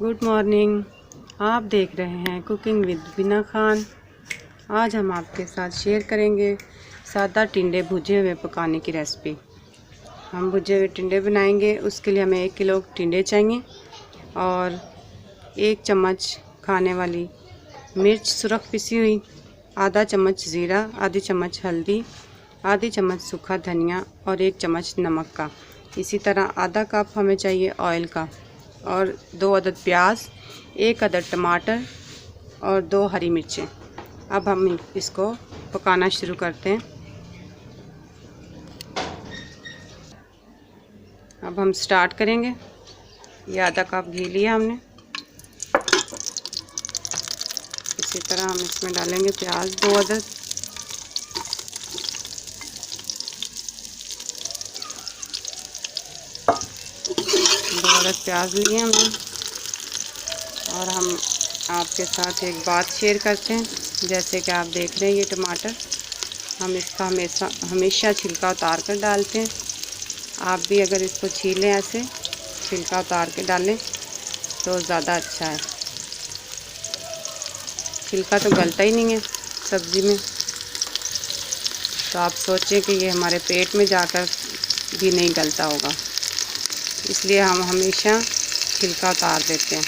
Good morning. आप देख रहे हैं कुकिंग विद बीना खान। आज हम आपके साथ शेयर करेंगे सादा टिंडे भुजे हुए पकाने की रेसिपी। हम भुजे हुए टिंडे बनाएंगे। उसके लिए हमें 1 किलो टिंडे चाहिए और 1 चम्मच खाने वाली मिर्च सुरख पिसी हुई, आधा चम्मच ज़ीरा, आधी चम्मच हल्दी, आधी चम्मच सूखा धनिया और 1 चम्मच नमक का। इसी तरह आधा कप हमें चाहिए ऑयल का और 2 अदद प्याज, 1 अदद टमाटर और 2 हरी मिर्चें। अब हम इसको पकाना शुरू करते हैं। अब हम स्टार्ट करेंगे। ये आधा कप घी लिया हमने। इसी तरह हम इसमें डालेंगे प्याज 2 अदद, प्याज लिए हमने। और हम आपके साथ एक बात शेयर करते हैं। जैसे कि आप देख रहे हैं ये टमाटर, हम इसका हमेशा छिलका उतार कर डालते हैं। आप भी अगर इसको छीलें, ऐसे छिलका उतार के डालें तो ज़्यादा अच्छा है। छिलका तो गलता ही नहीं है सब्ज़ी में, तो आप सोचें कि ये हमारे पेट में जाकर भी नहीं गलता होगा, इसलिए हम हमेशा छिलका उतार देते हैं।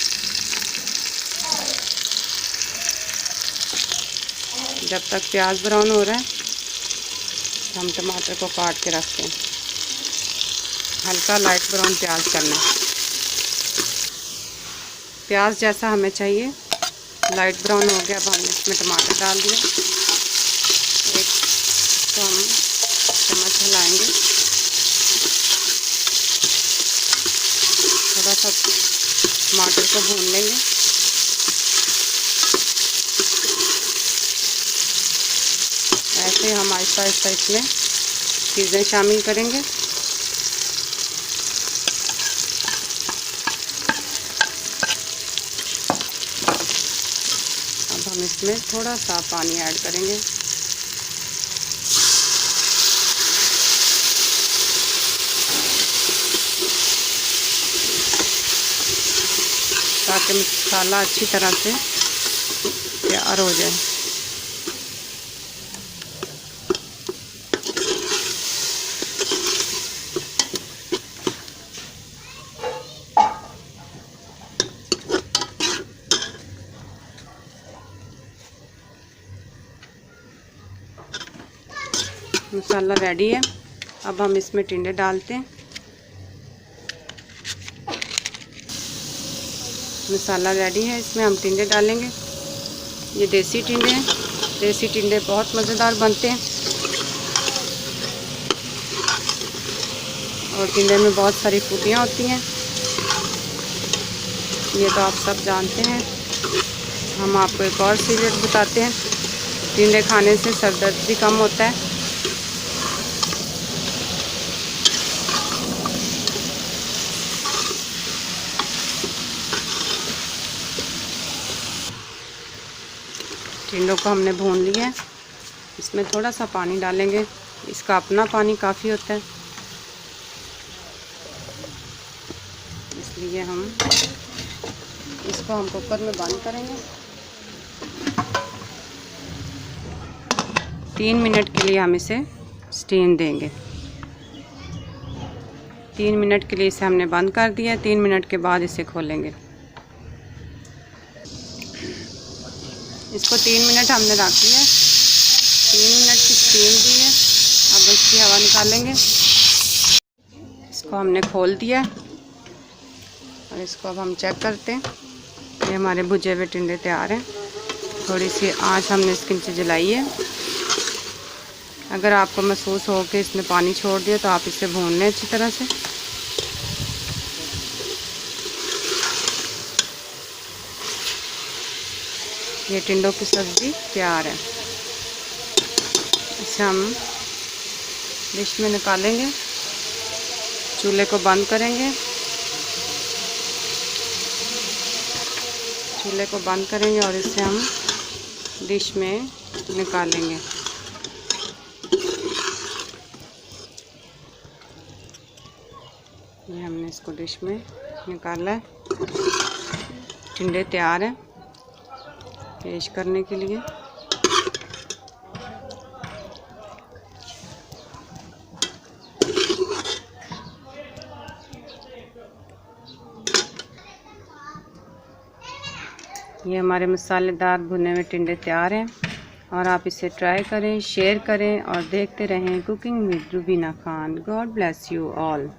जब तक प्याज ब्राउन हो रहा है हम टमाटर को काट के रखते हैं। हल्का लाइट ब्राउन प्याज करना है। प्याज जैसा हमें चाहिए लाइट ब्राउन हो गया। अब हमने इसमें टमाटर डाल दिया। एक तो हम चम्मच हिलाएंगे, थोड़ा सा टमाटर को भून लेंगे। ऐसे हम आहिस्ता आहिस्ता इसमें चीज़ें शामिल करेंगे। अब हम इसमें थोड़ा सा पानी ऐड करेंगे। ताकि मसाला अच्छी तरह से तैयार हो जाए। मसाला रेडी है। अब हम इसमें टिंडे डालते हैं। मसाला रेडी है, इसमें हम टिंडे डालेंगे। ये देसी टिंडे हैं। देसी टिंडे बहुत मज़ेदार बनते हैं और टिंडे में बहुत सारी खूबियाँ होती हैं, ये तो आप सब जानते हैं। हम आपको एक और सीक्रेट बताते हैं। टिंडे खाने से सर दर्द भी कम होता है। टिंडों को हमने भून लिया है। इसमें थोड़ा सा पानी डालेंगे, इसका अपना पानी काफ़ी होता है, इसलिए हम कुकर में बंद करेंगे। 3 मिनट के लिए हम इसे स्टीम देंगे। 3 मिनट के लिए इसे हमने बंद कर दिया। 3 मिनट के बाद इसे खोलेंगे। इसको 3 मिनट हमने रख लिया। 3 मिनट की स्टीम दी है। अब इसकी हवा निकालेंगे। इसको हमने खोल दिया और इसको अब हम चेक करते हैं। ये हमारे भुजे हुए टिंडे तैयार हैं। थोड़ी सी आंच हमने इसके नीचे जलाई है। अगर आपको महसूस हो कि इसने पानी छोड़ दिया तो आप इसे भून लें अच्छी तरह से। ये टिंडों की सब्ज़ी तैयार है। इसे हम डिश में निकालेंगे, चूल्हे को बंद करेंगे। चूल्हे को बंद करेंगे और इसे हम डिश में निकालेंगे। ये हमने इसको डिश में निकाला है। टिंडे तैयार हैं पेश करने के लिए। ये हमारे मसालेदार भुने हुए टिंडे तैयार हैं और आप इसे ट्राई करें, शेयर करें और देखते रहें cooking with Rubina Khan. God bless you all.